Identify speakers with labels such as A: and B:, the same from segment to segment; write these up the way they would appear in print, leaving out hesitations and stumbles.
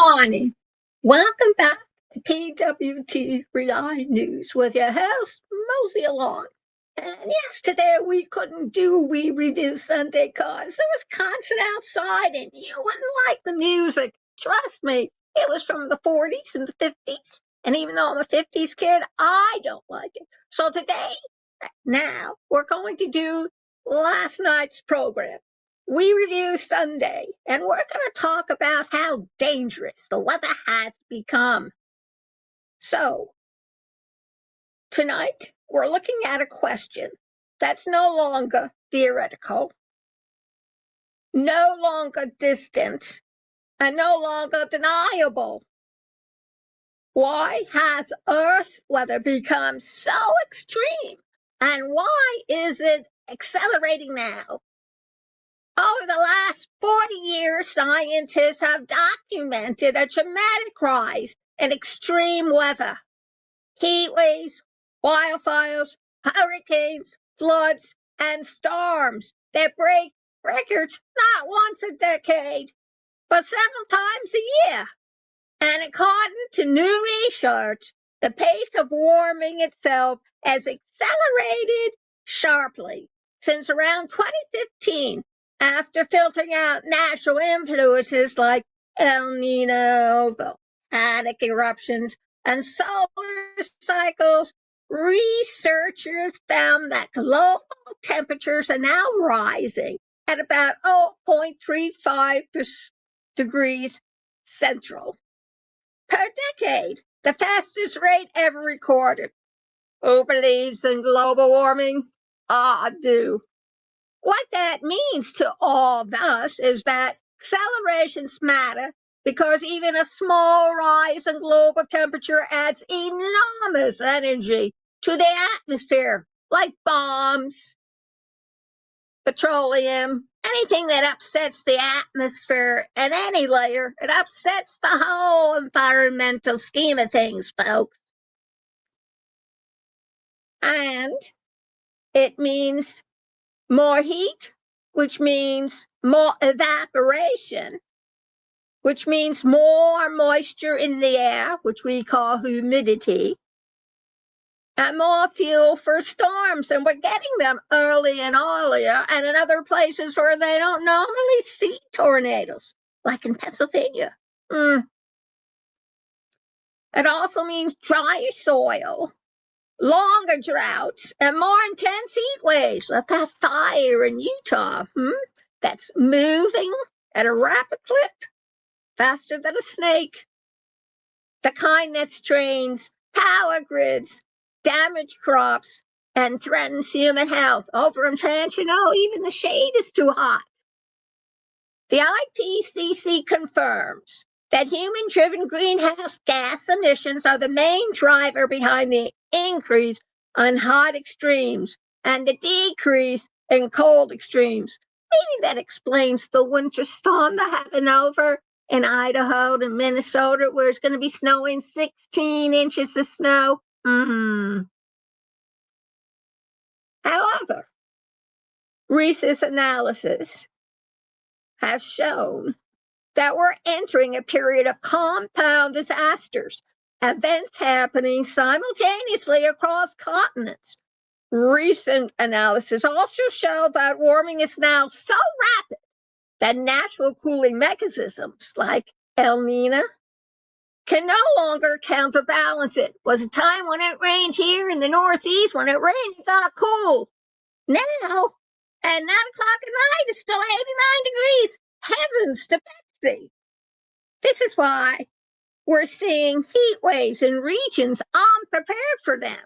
A: Morning. Welcome back to PWT Rely News with your host, Mosey Along. And yes, today we couldn't do We Review Sunday cause there was concert outside and you wouldn't like the music. Trust me, it was from the 40s and the 50s. And even though I'm a 50s kid, I don't like it. So today, now, we're going to do last night's program. We review Sunday, and we're going to talk about how dangerous the weather has become. So, tonight, we're looking at a question that's no longer theoretical, no longer distant, and no longer deniable. Why has Earth's weather become so extreme? And why is it accelerating now? Over the last 40 years, scientists have documented a dramatic rise in extreme weather. Heat waves, wildfires, hurricanes, floods, and storms that break records not once a decade, but several times a year. And according to new research, the pace of warming itself has accelerated sharply since around 2015, after filtering out natural influences like El Nino, volcanic eruptions, and solar cycles. Researchers found that global temperatures are now rising at about 0.35 degrees central per decade, the fastest rate ever recorded. Who believes in global warming? I do. What that means to all of us is that accelerations matter because even a small rise in global temperature adds enormous energy to the atmosphere, like bombs, petroleum, anything that upsets the atmosphere in any layer. It upsets the whole environmental scheme of things, folks. And it means more heat, which means more evaporation, which means more moisture in the air, which we call humidity, and more fuel for storms. And we're getting them early and earlier, and in other places where they don't normally see tornadoes, like in Pennsylvania. It also means drier soil, longer droughts, and more intense heat waves, like that fire in Utah. That's moving at a rapid clip, faster than a snake. The kind that strains power grids, damage crops, and threatens human health. Over in France, even the shade is too hot. The IPCC confirms that human-driven greenhouse gas emissions are the main driver behind the increase on hot extremes and the decrease in cold extremes. Maybe that explains the winter storm they're having over in Idaho and Minnesota, where it's going to be snowing 16 inches of snow. However, recent analysis have shown that we're entering a period of compound disasters, events happening simultaneously across continents. Recent analysis also show that warming is now so rapid that natural cooling mechanisms like El Nino can no longer counterbalance it. Was a time when it rained here in the Northeast, when it rained, it got cool. Now, at 9 o'clock at night, it's still 89 degrees. Heavens to Betsy. This is why we're seeing heat waves in regions unprepared for them.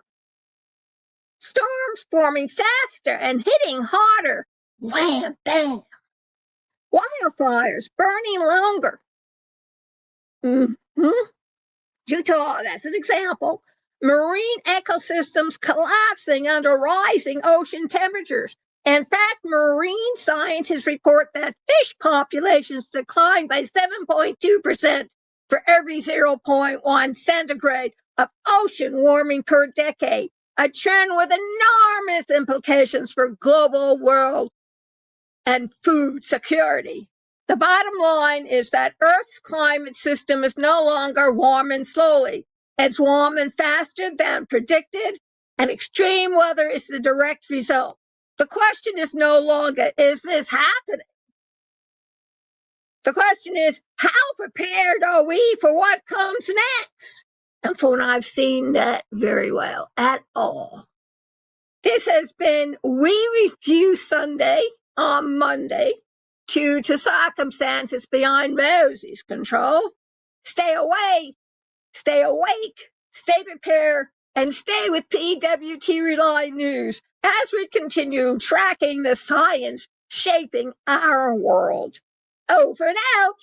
A: Storms forming faster and hitting harder. Wham, bam. Wildfires burning longer. Utah, that's an example. Marine ecosystems collapsing under rising ocean temperatures. In fact, marine scientists report that fish populations declined by 7.2% for every 0.1 centigrade of ocean warming per decade, a trend with enormous implications for global world and food security. The bottom line is that Earth's climate system is no longer warming slowly. It's warming faster than predicted, and extreme weather is the direct result. The question is no longer, is this happening? The question is, how prepared are we for what comes next? And for I've seen that very well at all. This has been We Review Sunday on Monday, due to circumstances beyond Rosie's control. Stay away, stay awake, stay prepared, and stay with PWT Relied News as we continue tracking the science shaping our world. Over and out.